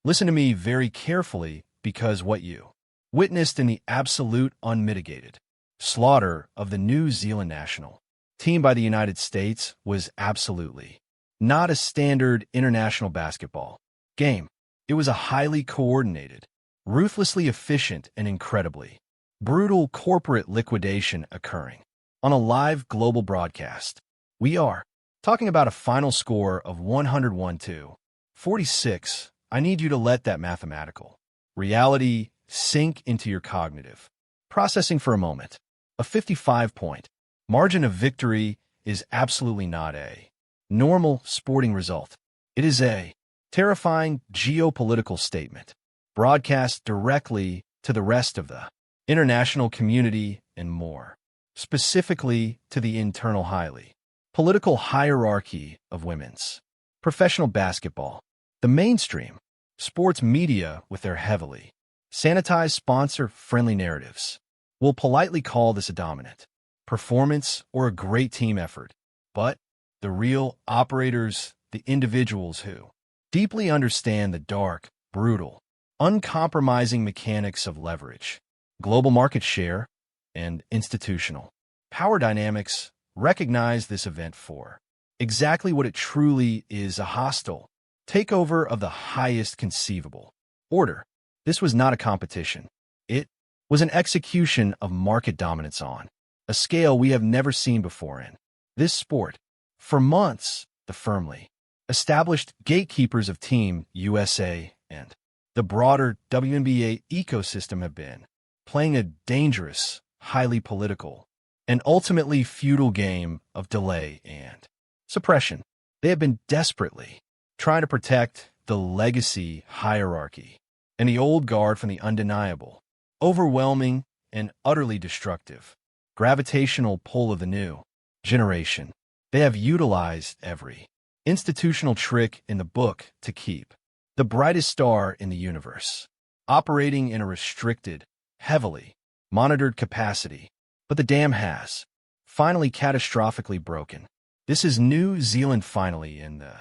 Listen to me very carefully because what you witnessed in the absolute unmitigated slaughter of the New Zealand national team by the United States was absolutely not a standard international basketball game. It was a highly coordinated, ruthlessly efficient, and incredibly brutal corporate liquidation occurring on a live global broadcast. We are talking about a final score of 101-46. I need you to let that mathematical reality sink into your cognitive processing for a moment. A 55-point margin of victory is absolutely not a normal sporting result. It is a terrifying geopolitical statement, broadcast directly to the rest of the international community and more specifically to the internal highly political hierarchy of women's professional basketball. The mainstream sports media, with their heavily sanitized sponsor-friendly narratives, will politely call this a dominant performance or a great team effort. But the real operators, the individuals who deeply understand the dark, brutal, uncompromising mechanics of leverage, global market share, and institutional power dynamics, recognize this event for exactly what it truly is: a hostile takeover of the highest conceivable order. This was not a competition. It was an execution of market dominance on a scale we have never seen before in this sport. For months, the firmly established gatekeepers of Team USA and the broader WNBA ecosystem have been playing a dangerous, highly political, and ultimately futile game of delay and suppression. They have been desperately trying to protect the legacy hierarchy and the old guard from the undeniable, overwhelming, and utterly destructive gravitational pull of the new generation. They have utilized every institutional trick in the book to keep the brightest star in the universe operating in a restricted, heavily monitored capacity. But the dam has finally catastrophically broken. This is New Zealand finally in the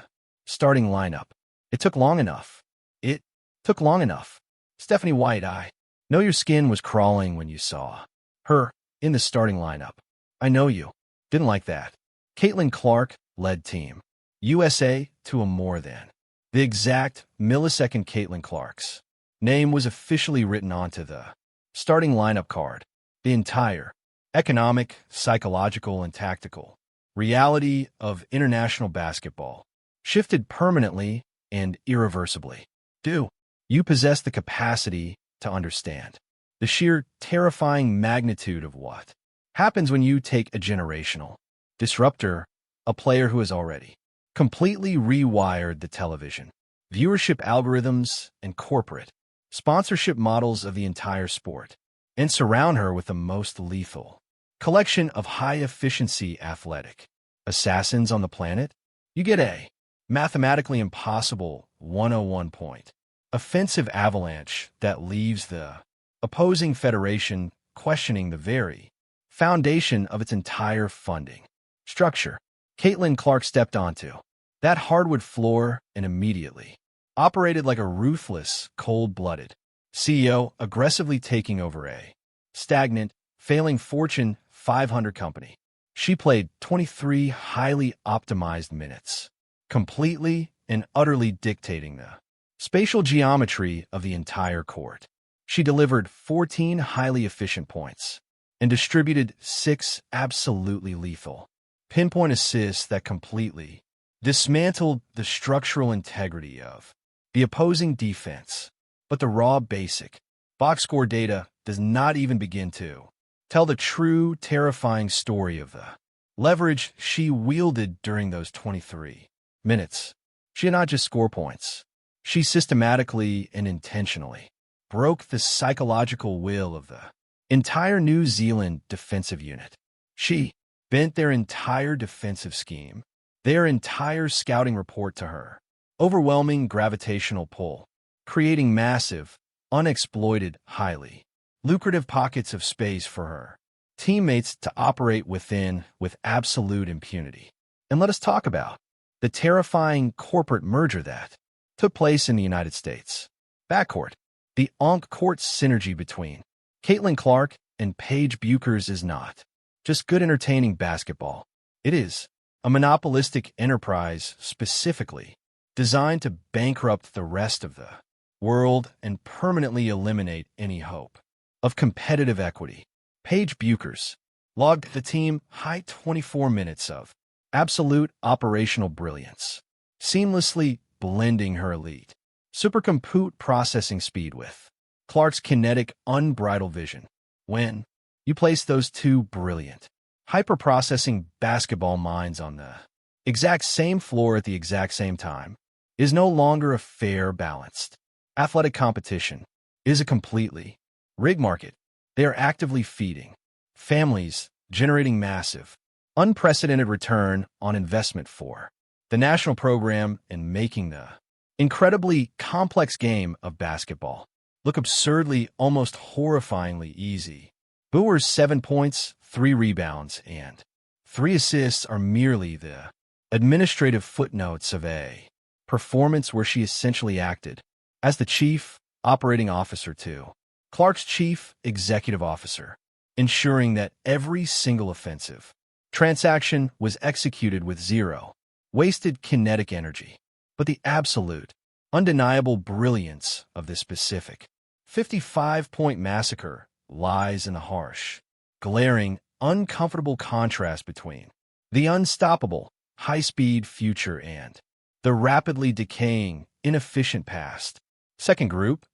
starting lineup. It took long enough. It took long enough. Stephanie White, I know your skin was crawling when you saw her in the starting lineup. I know you didn't like that. Caitlyn Clark led Team USA to a more than the exact millisecond. Caitlyn Clark's name was officially written onto the starting lineup card. The entire economic, psychological, and tactical reality of international basketball shifted permanently and irreversibly. Do you possess the capacity to understand the sheer terrifying magnitude of what happens when you take a generational disruptor, a player who has already completely rewired the television viewership algorithms and corporate sponsorship models of the entire sport, and surround her with the most lethal collection of high-efficiency athletic assassins on the planet? You get a mathematically impossible 101-point offensive avalanche that leaves the opposing federation questioning the very foundation of its entire funding structure. Caitlyn Clark stepped onto that hardwood floor and immediately operated like a ruthless, cold-blooded CEO aggressively taking over a stagnant, failing Fortune 500 company. She played 23 highly optimized minutes, completely and utterly dictating the spatial geometry of the entire court. She delivered 14 highly efficient points and distributed 6 absolutely lethal pinpoint assists that completely dismantled the structural integrity of the opposing defense. But the raw basic box score data does not even begin to tell the true terrifying story of the leverage she wielded during those 23 minutes. She did not just score points. She systematically and intentionally broke the psychological will of the entire New Zealand defensive unit. She bent their entire defensive scheme, their entire scouting report to her overwhelming gravitational pull, creating massive, unexploited, highly lucrative pockets of space for her teammates to operate within with absolute impunity. And let us talk about the terrifying corporate merger that took place in the United States. Backcourt. The on-court synergy between Caitlyn Clark and Paige Bueckers is not just good entertaining basketball. It is a monopolistic enterprise specifically designed to bankrupt the rest of the world and permanently eliminate any hope of competitive equity. Paige Bueckers logged the team high 24 minutes of absolute operational brilliance, seamlessly blending her elite supercompute processing speed with Clark's kinetic, unbridled vision. When you place those two brilliant, hyper-processing basketball minds on the exact same floor at the exact same time, is no longer a fair, balanced athletic competition. It is a completely rigged market. They are actively feeding families, generating massive, unprecedented return on investment for the national program and making the incredibly complex game of basketball look absurdly, almost horrifyingly easy. Bueckers' 7 points, 3 rebounds, and 3 assists are merely the administrative footnotes of a performance where she essentially acted as the chief operating officer to Clark's chief executive officer, ensuring that every single offensive transaction was executed with zero wasted kinetic energy. But the absolute, undeniable brilliance of this specific 55-point massacre lies in the harsh, glaring, uncomfortable contrast between the unstoppable, high-speed future and the rapidly decaying, inefficient past. Second group,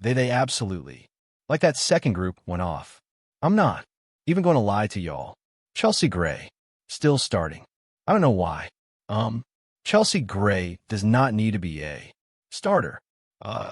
they absolutely, like that second group, went off. I'm not even going to lie to y'all. Chelsea Gray, still starting. I don't know why. Chelsea Gray does not need to be a starter.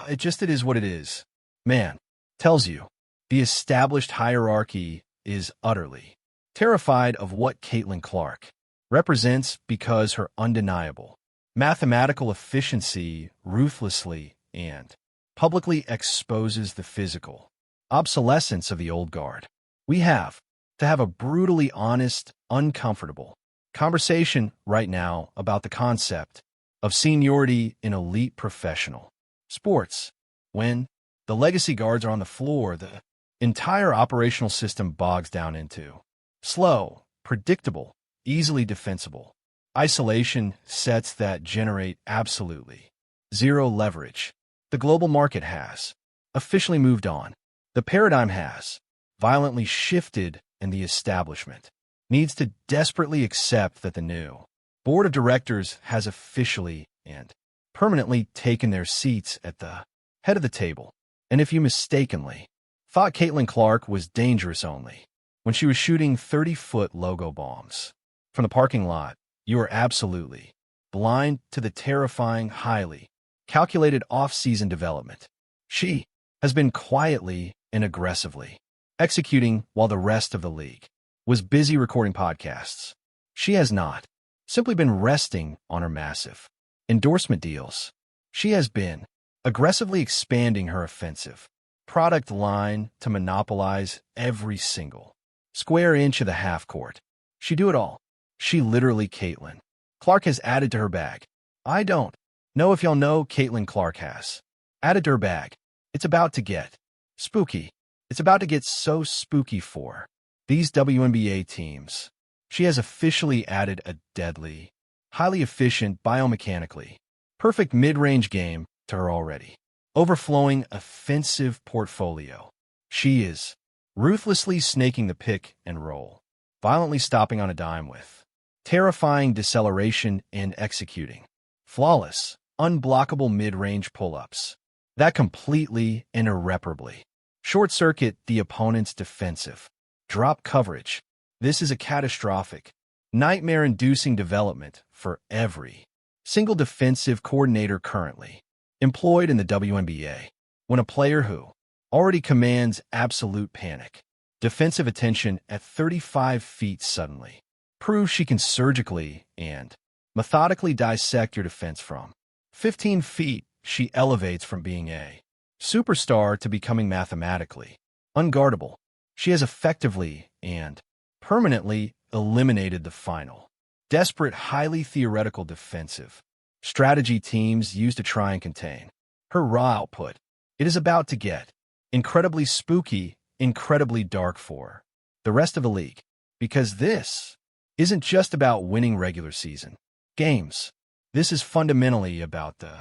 It is what it is. Man, tells you, the established hierarchy is utterly terrified of what Caitlyn Clark represents because her undeniable mathematical efficiency ruthlessly and publicly exposes the physical obsolescence of the old guard. We have to have a brutally honest, uncomfortable conversation right now about the concept of seniority in elite professional sports. When the legacy guards are on the floor, the entire operational system bogs down into slow, predictable, easily defensible isolation sets that generate absolutely zero leverage. The global market has officially moved on. The paradigm has violently shifted, and the establishment needs to desperately accept that the new board of directors has officially and permanently taken their seats at the head of the table. And if you mistakenly thought Caitlyn Clark was dangerous only when she was shooting 30-foot logo bombs from the parking lot, you are absolutely blind to the terrifying, highly calculated off-season development she has been quietly and aggressively executing while the rest of the league was busy recording podcasts. She has not simply been resting on her massive endorsement deals. She has been aggressively expanding her offensive product line to monopolize every single square inch of the half court. She do it all. She literally, Caitlyn Clark has added to her bag. I don't know if y'all know Caitlyn Clark has added to her bag. It's about to get spooky. It's about to get so spooky for these WNBA teams. She has officially added a deadly, highly efficient, biomechanically perfect mid-range game to her already overflowing offensive portfolio. She is ruthlessly snaking the pick and roll, violently stopping on a dime with terrifying deceleration and executing flawless, unblockable mid-range pull-ups that completely and irreparably short-circuit the opponent's defensive drop coverage. This is a catastrophic, nightmare-inducing development for every single defensive coordinator currently employed in the WNBA. When a player who already commands absolute panic defensive attention at 35 feet suddenly proves she can surgically and methodically dissect your defense from 15 feet, she elevates from being a superstar to becoming mathematically unguardable. She has effectively and permanently eliminated the final desperate, highly theoretical defensive strategy teams use to try and contain her raw output, it is about to get incredibly spooky, incredibly dark for the rest of the league. Because this isn't just about winning regular season games. This is fundamentally about the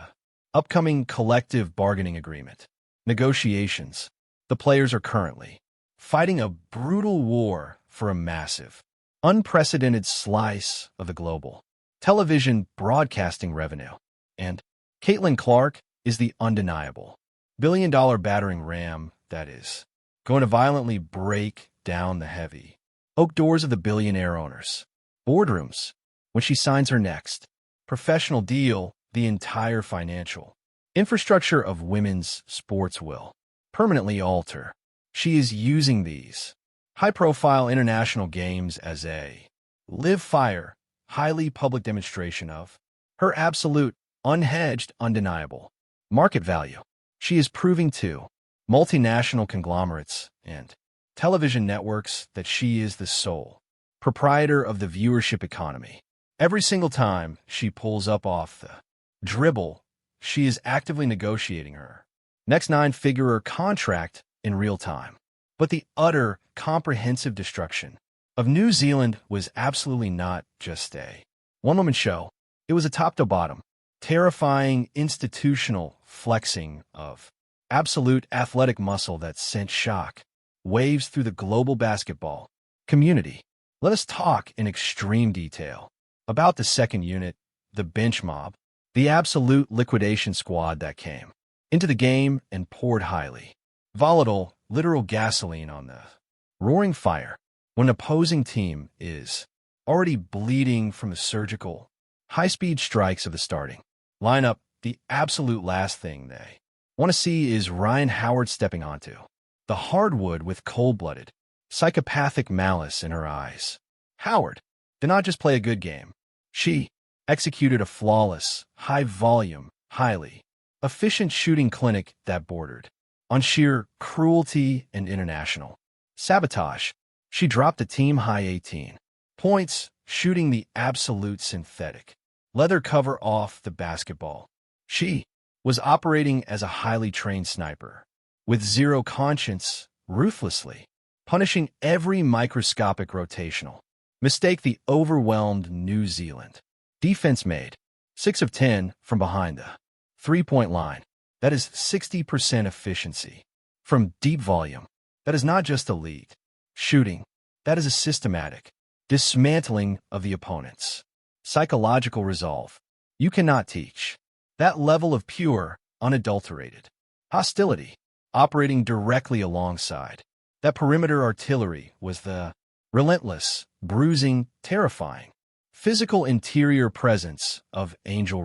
upcoming collective bargaining agreement negotiations. The players are currently fighting a brutal war for a massive, unprecedented slice of the global television broadcasting revenue. And Caitlyn Clark is the undeniable billion-dollar battering ram that is going to violently break down the heavy oak doors of the billionaire owners' boardrooms when she signs her next professional deal. The entire financial infrastructure of women's sports will permanently alter. She is using these high-profile international games as a live-fire, highly public demonstration of her absolute, unhedged, undeniable market value. She is proving to multinational conglomerates and television networks that she is the sole proprietor of the viewership economy. Every single time she pulls up off the dribble, she is actively negotiating her next nine-figure contract in real time. But the utter, comprehensive destruction of New Zealand was absolutely not just a one-woman show. It was a top-to-bottom, terrifying institutional flexing of absolute athletic muscle that sent shock waves through the global basketball community. Let us talk in extreme detail about the second unit, the bench mob, the absolute liquidation squad that came into the game and poured highly volatile, literal gasoline on the roaring fire when an opposing team is already bleeding from the surgical, high-speed strikes of the starting lineup. The absolute last thing they want to see is Ryan Howard stepping onto the hardwood with cold-blooded, psychopathic malice in her eyes. Howard did not just play a good game. She executed a flawless, high-volume, highly efficient shooting clinic that bordered on sheer cruelty and international sabotage. She dropped a team-high 18 points, shooting the absolute synthetic leather cover off the basketball. She was operating as a highly trained sniper, with zero conscience, ruthlessly punishing every microscopic rotational mistake the overwhelmed New Zealand defense made. 6 of 10 from behind the three-point line. That is 60% efficiency. From deep volume, that is not just elite shooting. That is a systematic dismantling of the opponent's psychological resolve. You cannot teach that level of pure, unadulterated hostility. Operating directly alongside that perimeter artillery was the relentless, bruising, terrifying, physical interior presence of Angel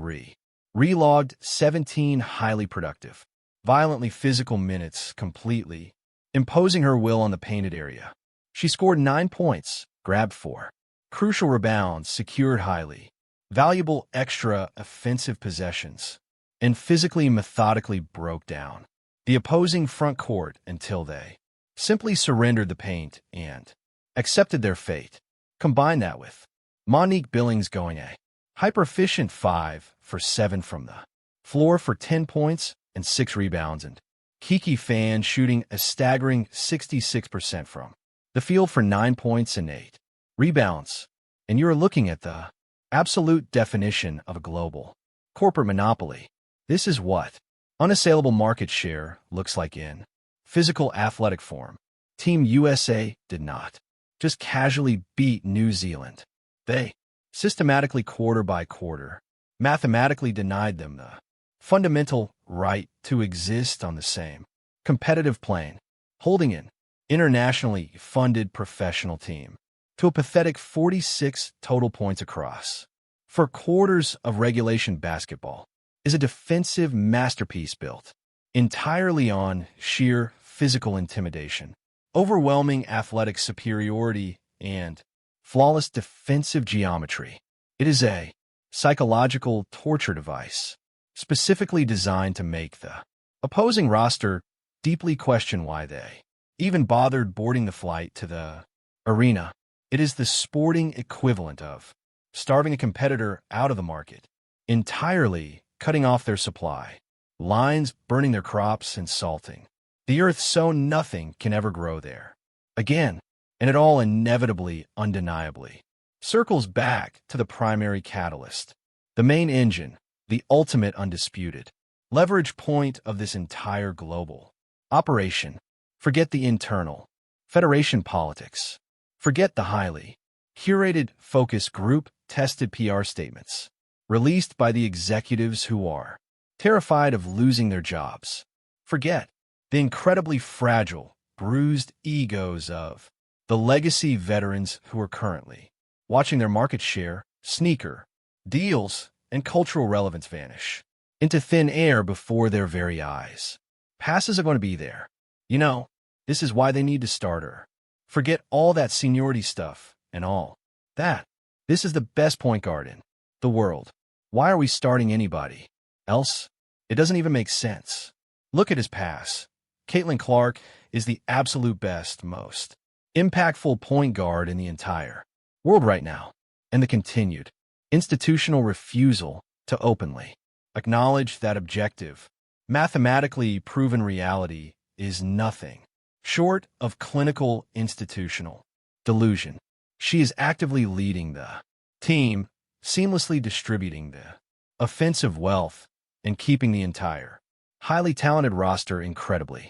Relogged 17 highly productive, violently physical minutes completely, imposing her will on the painted area. She scored 9 points, grabbed 4 crucial rebounds, secured highly valuable extra offensive possessions, and physically methodically broke down the opposing front court until they simply surrendered the paint and accepted their fate. Combine that with Monique Billings going a hyper-efficient 5 for 7 from the floor for 10 points and 6 rebounds, and Kiki Fan shooting a staggering 66% from the field for 9 points and 8 rebounds. And you're looking at the absolute definition of a global corporate monopoly. This is what unassailable market share looks like in physical athletic form. Team USA did not just casually beat New Zealand. They systematically, quarter by quarter, mathematically denied them the fundamental right to exist on the same competitive plane, holding an internationally funded professional team to a pathetic 46 total points across 4 quarters of regulation. Basketball is a defensive masterpiece built entirely on sheer physical intimidation, overwhelming athletic superiority, and flawless defensive geometry. It is a psychological torture device specifically designed to make the opposing roster deeply question why they even bothered boarding the flight to the arena. It is the sporting equivalent of starving a competitor out of the market, entirely cutting off their supply Lines burning their crops and salting. The earth so nothing can ever grow there. Again, and it all inevitably, undeniably, circles back to the primary catalyst, the main engine, the ultimate undisputed leverage point of this entire global operation. Forget the internal Federation politics. Forget the highly curated focus group tested PR statements released by the executives who are terrified of losing their jobs. Forget the incredibly fragile, bruised egos of the legacy veterans who are currently watching their market share, sneaker, deals, and cultural relevance vanish into thin air before their very eyes. Passes are going to be there. You know, this is why they need to start her. Forget all that seniority stuff and all that. This is the best point guard in the world. Why are we starting anybody else? It doesn't even make sense. Look at his pass. Caitlyn Clark is the absolute best, most impactful point guard in the entire world right now. And the continued institutional refusal to openly acknowledge that objective, mathematically proven reality is nothing short of clinical institutional delusion. She is actively leading the team, seamlessly distributing the offensive wealth, and keeping the entire highly talented roster incredibly